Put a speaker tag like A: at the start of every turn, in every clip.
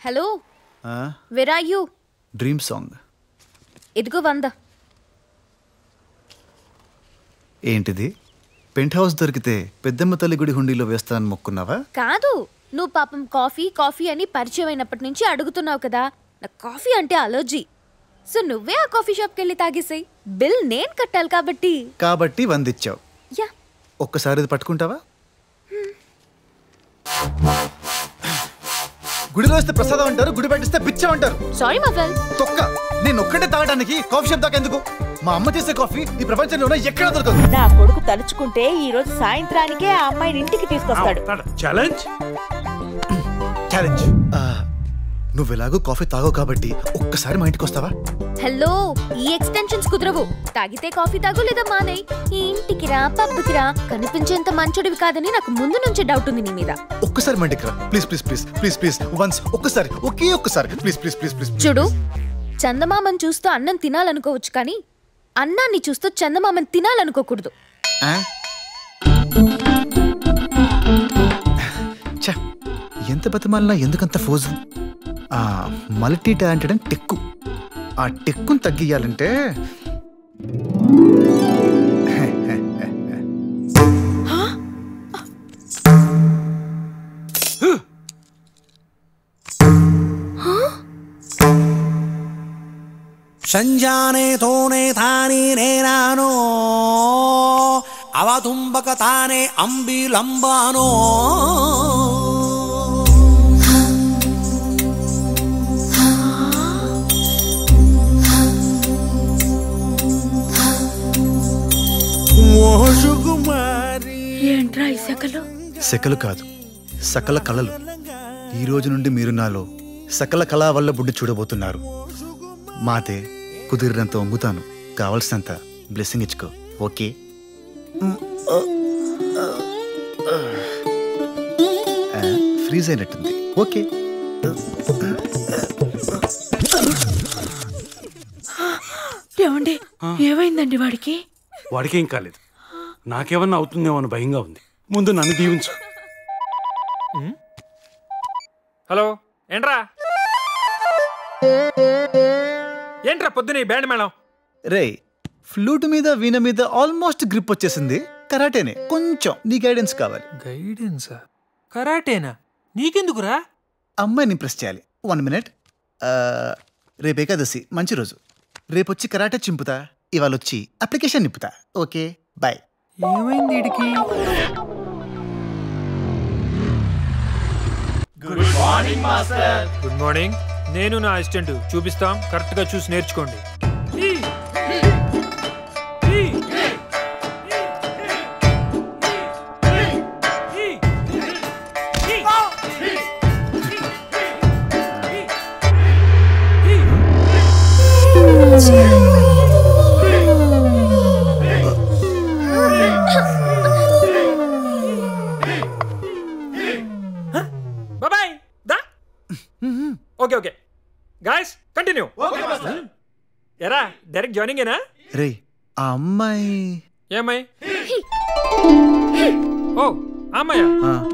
A: Hello where are you?
B: Dream song.
A: ఇదిగో 100.
B: ఏంటిది? Pent house దొరికితే పెద్దమ్మ తల్లి గుడి హుండీలో వేస్తానని మొక్కున్నావా?
A: కాదు, నువ్వు పాపం కాఫీ అని పరిచయం అయినప్పటి నుంచి అడుగుతున్నావు కదా. నాకు కాఫీ అంటే అలర్జీ. సో నువ్వే ఆ కాఫీ షాప్కి వెళ్ళి తాగేసాయి. బిల్ నేను కట్టాలి కాబట్టి
B: 100 ఇచ్చావు.
A: యా,
B: ఒక్కసారి ఇది పట్టుకుంటావా? గుడిలో వస్తే ప్రసాదం అంటారు, గుడి పెట్టిస్తే బిచ్చం అంటారు.
A: సారీ మఫల్.
B: తొక్క, నేను ఒక్కటే తాగడానికి కాఫీ షాప్ దాకా ఎందుకు? మా అమ్మ చేసే కాఫీ ఈ ప్రపంచంలోనే ఎక్కడ దొరకదు.
C: నా కొడుకు తలుచుకుంటే ఈ రోజు సాయంత్రానికే ఆ అమ్మాయిని ఇంటికి తీసుకొస్తాడు.
D: ఛాలెంజ్.
B: నువ్వు ఎలాగో కాఫీ తాగవు కాబట్టి ఒక్కసారి మా ఇంటికి వస్తావా?
A: హలో, ఈ ఎక్స్టెన్షన్స్ కుదరవు. తాగితే కాఫీ తాగు లేదా మానేయ్. ఈ ఇంటికి రా, పబ్కి రా. కనిపించేంత మంచోడివి కాదని నాకు ముందు నుంచే డౌట్ ఉంది నీ మీద.
B: ఒక్కసారి మా ఇంటికి రా please please please please please once. ఒక్కసారి, ఒక్కసారి ప్లీజ్ ప్లీజ్ ప్లీజ్ ప్లీజ్.
A: చూడు, చందమామని చూస్తూ అన్నం తినాలనుకోవచ్చు, కానీ అన్నాన్ని చూస్తూ చందమామని తినాలనుకోకూడదు.
B: ఎంత బతిమాలినా ఎందుకంత ఫోజు? మల్టీ టాలెంటెడ్ అని టెక్కు. ఆ టెక్కును తగ్గియాలంటే
E: సంజానే తోనే తాని నేనానో అవతుంబక తానే అంబిలంబానో
C: ఏంట్రా ఈ సెకలు?
B: సెకలు కాదు, సకల కళలు. ఈ రోజు నుండి మీరు నాలో సకల కళా వల్ల బుడ్డి చూడబోతున్నారు. మాతే కుదిరినంత వంగుతాను, కావలసినంత బ్లెస్సింగ్ ఇచ్చుకో. ఓకే? ఫ్రీజ్ అయినట్టుంది. ఓకే.
C: ఏమండి, ఏమైందండి వాడికి?
D: వాడికేం కాలేదు, నాకేమన్నా అవుతుందేమో అని భయంగా ఉంది. ముందు నన్ను దీవించు.
F: హలో, ఏంట్రా పొద్దున బ్యాండ్ మేళం?
B: రే, ఫ్లూట్ మీద వీణ మీద ఆల్మోస్ట్ గ్రిప్ వచ్చేసింది. కరాటేనే, కొంచెం నీ గైడెన్స్ కావాలి.
F: గైడెన్సా? కరాటేనా? నీకెందుకురా?
B: అమ్మాయిని ఇంప్రెస్ చేయాలి. 1 minute. రేపు ఏకాదశి, మంచి రోజు. రేపొచ్చి కరాటే చింపుతా, ఇవాళ వచ్చి అప్లికేషన్ నింపుతా. Okay, bye.
F: ఏమైంది వీడికి?
G: Good morning master.
F: Good morning. నేను నా అసిస్టెంట్ చూపిస్తాం, కరెక్ట్ గా చూసి నేర్చుకోండి. బాయ్. Okay guys, continue. ఎరా, డైరెక్ట్ జాయినింగ్ ఏనా?
B: రే, ఆ అమ్మాయి
F: ఏమ్మాయి? ఓ, అమ్మాయ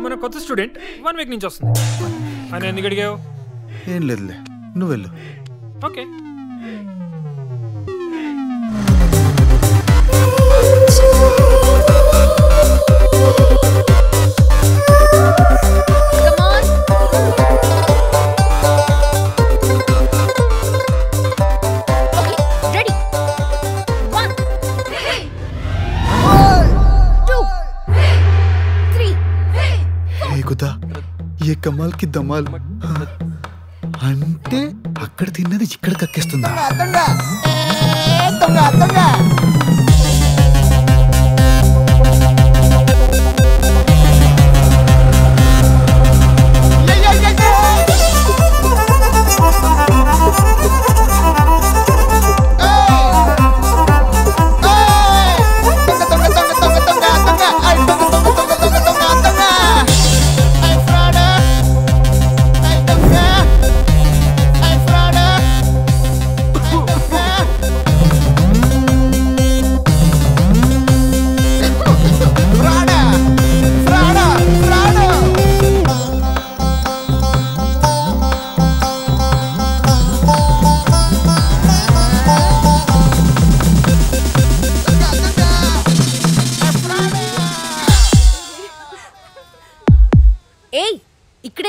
F: మన కొత్త స్టూడెంట్, 1 week నుంచి వస్తుంది. అని ఎందుకు అడిగావు?
B: ఏం లేదులే, నువ్వు వెళ్ళు.
F: ఓకే.
B: ఏ కమాల్ కి దమాల్. అంటే అక్కడ తిన్నది ఇక్కడ కక్కేస్తుందా?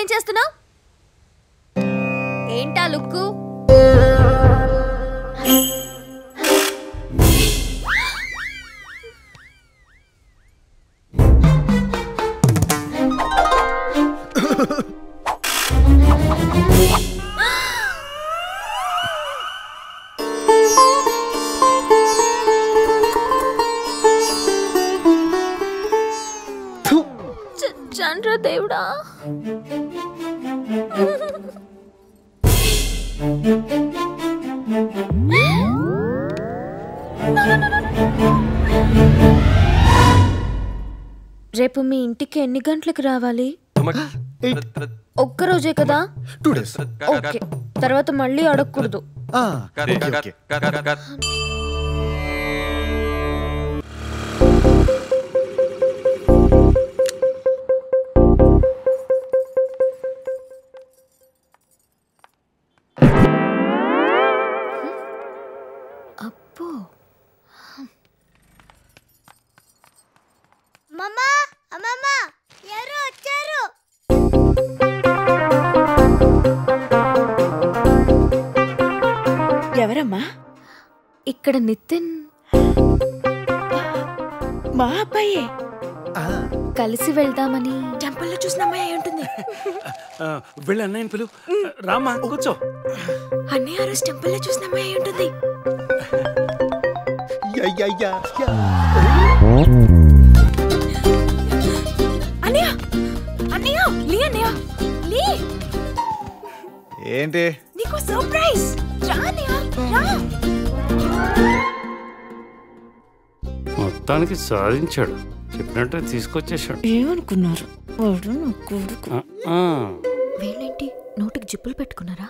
A: ఇక్కడేం చేస్తున్నావు? ఏంటా లుక్కు? చంద్ర దేవుడా, రేపు మీ ఇంటికి ఎన్ని గంటలకు రావాలి? ఒక్కరోజే కదా?
B: 2 days.
A: ఓకే, తర్వాత మళ్ళీ అడగకూడదు.
B: ఓకే.
A: అప్పో,
H: మమ్మా అమ్మమ్మ ఎవరు వచ్చారు?
C: ఎవరమ్మా?
A: ఇక్కడ నితిన్
C: మా అబ్బాయే.
A: కలిసి వెళ్దామని.
C: టెంపుల్లో చూసిన అమ్మాయి అయి ఉంటుంది.
D: వెళ్ళి అన్నయ్యని పిలు. రామ్మా కూర్చో.
C: అన్నయ్య ఆ రోజు టెంపుల్లో చూసిన అమ్మాయి అయి ఉంటుంది. అన్నయ్య అన్నయ్య లీ అన్నయ్య లీ,
B: ఏంటి?
C: నీకు సర్ప్రైజ్. రా అన్నయ్య రా.
D: మొత్తానికి సాధించాడు. చెప్పినట్టే తీసుకొచ్చేసాడు.
C: ఏమనుకున్నారు వాడు నా కొడుకు?
A: వీళ్ళేంటి నోటికి జిప్పులు పెట్టుకున్నారా?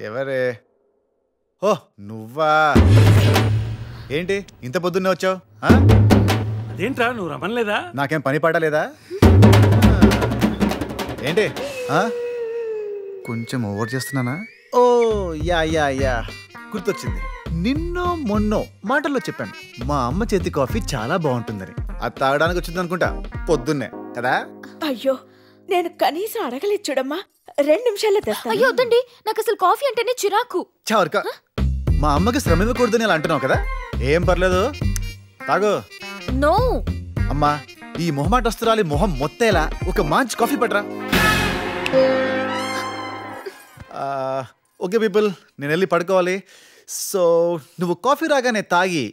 B: ఎవరే? ఓ నువ్వా? ఏంటి ఇంత పొద్దున్నే వచ్చావు?
D: అదేంట్రా నువ్వు రమ్మలేదా?
B: నాకేం పని పాడలేదా? ఏంటి కొంచెం ఓవర్ చేస్తున్నానా? ఓ యా గుర్తొచ్చింది. నిన్నో మొన్నో మాటల్లో చెప్పాను మా అమ్మ చేతి కాఫీ చాలా బాగుంటుందని. అది తాగడానికి వచ్చింది అనుకుంటా పొద్దున్నే కదా.
C: అయ్యో, నేను కనీసం అడగలేదు చూడమ్మా. 2 నిమిషాల్లో తెస్తా.
A: అయ్యో వద్దండి, నాకు అసలు కాఫీ అంటేనే చిరాకు.
B: చవరక, మా అమ్మకి శ్రమ ఇవ్వకూడదని అలా అంటున్నావు కదా. ఏం పర్లేదు, తాగు.
A: నో
B: అమ్మా, ఈ మొహమాటస్తురాలి మొహం మొత్తేలా ఒక మంచి కాఫీ పట్రా. ఓకే పీపుల్, నేను వెళ్ళి పడుకోవాలి. సో నువ్వు కాఫీ రాగానే తాగి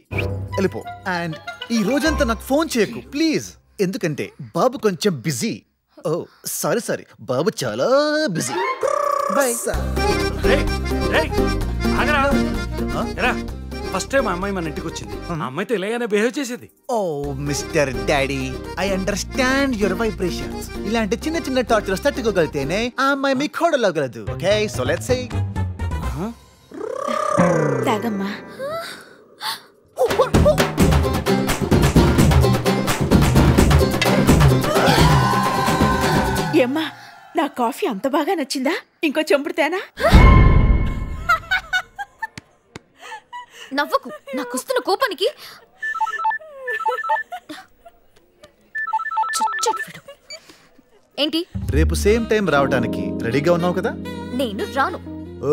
B: వెళ్ళిపో. అండ్ ఈ రోజంతా నాకు ఫోన్ చేయకు ప్లీజ్, ఎందుకంటే బాబు కొంచెం బిజీ. ఓ సారీ, బాబు చాలా బిజీ. బాయ్.
D: ఫస్ట్ టైం ఆ అమ్మాయి మన ఇంటికి వచ్చింది. ఆ అమ్మాయితో ఇలాగానే బిహేవ్ చేసేది.
B: Oh mister daddy, I understand your vibrations. ఇలాంటి చిన్న చిన్న టార్చర్స్ తట్టుకోగలితేనే ఆ అమ్మాయి మీ కోడలగలదు. ఓకే, సో లెట్స్ సే
C: తాగమ్మా. ఏమ్మా, నా కాఫీ అంత బాగా నచ్చిందా? ఇంకో చెంపుడుతేనా?
A: నవ్వకు, నాకు వస్తున్న కోపానికి. ఏంటి
B: రేపు సేమ్ టైం రావడానికి రెడీగా ఉన్నావు కదా?
A: నేను రాను.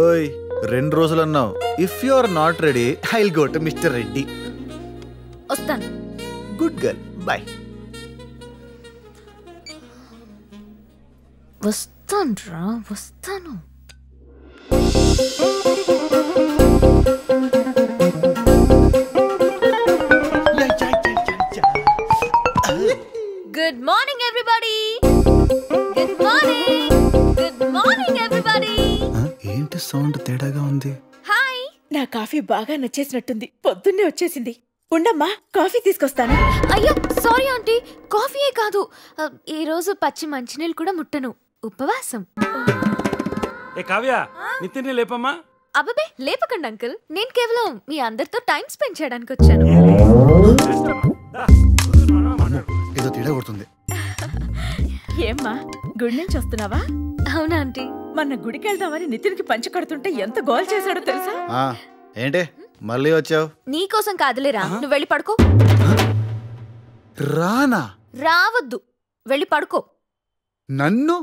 B: ఓయ్ 2 రోజులు అన్నావు. If you are not ready I will go to mister Reddy.
A: వస్తాను.
B: Good girl, bye.
A: వస్తాను. Good morning everybody.
B: ఏంటి సౌండ్ తేడాగా ఉంది?
A: హాయ్.
C: నా కాఫీ బాగా నచ్చేసినట్టుంది. పొద్దున్నే వచ్చేసింది. ఉండమ్మా, కాఫీ తీసుకొస్తాను.
A: అయ్యో సారీ ఆంటీ, కాఫీయే కాదు, ఈ రోజు పచ్చి మంచినీళ్ళు కూడా ముట్టను. ఉపవాసం.
D: ఏ కావ్య, నితిన్ లేపమ్మా.
A: అబ్బే లేపకండి అంకుల్, నేను కేవలం మీ అందరితో టైం స్పెండ్ చేయడానికి వచ్చాను.
B: ఏదో తేడా కొడుతుంది.
C: ఏమ్మా, గుడి నుంచి వస్తున్నావా?
A: అవునా ఆంటీ?
C: మొన్న గుడికి వెళ్దామని నితిన్కి పంచి కడుతుంటే ఎంత గోల్ చేశాడో తెలుసా?
B: ఏంటి మళ్ళీ వచ్చావు?
A: నీకోసం కాదులేరా, నువ్వు వెళ్ళి పడుకో.
B: రానా?
A: రావద్దు, వెళ్ళి పడుకో.
B: నన్ను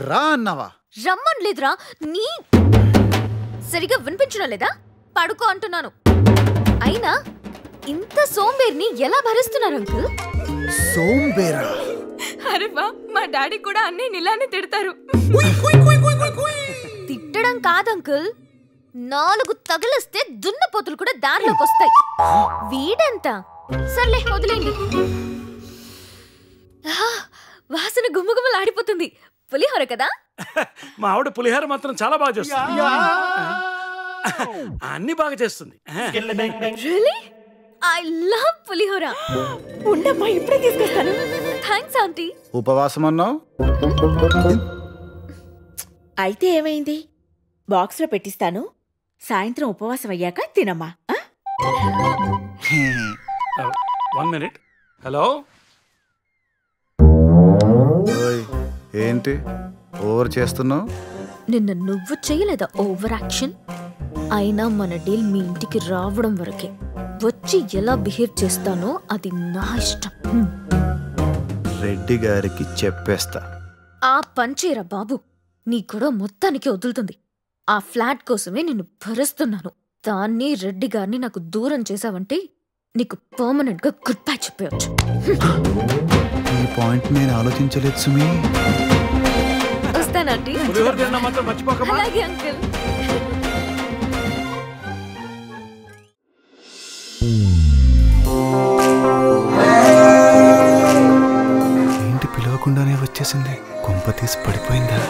B: రా అన్నావా?
A: రమ్మనలేదురా. నీ సరిగా వినిపించడం లేదా? పడుకో అంటున్నాను. అయినా ఇంత సోంబేర్ని ఎలా భరిస్తున్నారు అంకుల్?
B: సోంబేరా?
I: అరే వా, మా డాడీ కూడా అన్నీ ఇలానే తిడతారు.
A: తిట్టడం కాదంకుల్, 4 తగిలిస్తే దున్నపోతులు కూడా దారిలోకి వస్తాయి. వీడంతా సర్లే వదిలేండి. వాసన గుమ్మగుమ్మలాడిపోతుంది. పులిహోర కదా?
D: మా ఆవిడ పులిహోర మాత్రం చాలా బాగా చేస్తుంది. అన్ని బాగా చేస్తుంది.
A: రియల్లీ? ఐ లవ్ పులిహోర.
C: ఉండమ్మా, ఇప్పుడే తీసుకొస్తాను.
A: Thanks aunty.
B: ఉపవాసం అన్నావు?
C: అయితే ఏమైంది? బాక్స్లో పెట్టిస్తాను. సాయంత్రం ఉపవాసం అయ్యాక తినమ్మా.
D: 1 minute. హలో,
B: ఏంటి ఓవర్ చేస్తున్నావు?
A: నిన్న నువ్వు చేయలేదా ఓవర్ యాక్షన్? అయినా మన డీల్ మీ ఇంటికి రావడం వరకే. వచ్చి ఎలా బిహేవ్ చేస్తానో అది నా ఇష్టం.
B: రెడ్డి గారికి చెప్పేస్తా.
A: ఆ పంచేరా బాబు, నీ కూడా మొత్తానికి వదులుతుంది. ఆ ఫ్లాట్ కోసమే నిన్ను భరిస్తున్నాను. దాన్ని రెడ్డి గారిని నాకు దూరం చేశావంటే నీకు పర్మనెంట్ గా గుడ్ బై చెప్పవచ్చు.
B: ఈ పాయింట్ నేను ఆలోచించలేదు సుమి.
A: వస్తానంటీ. అలాగే అంకుల్.
B: ఏంటి పిలవకుండానే వచ్చేసింది? కొంప తీసి పడిపోయిందా?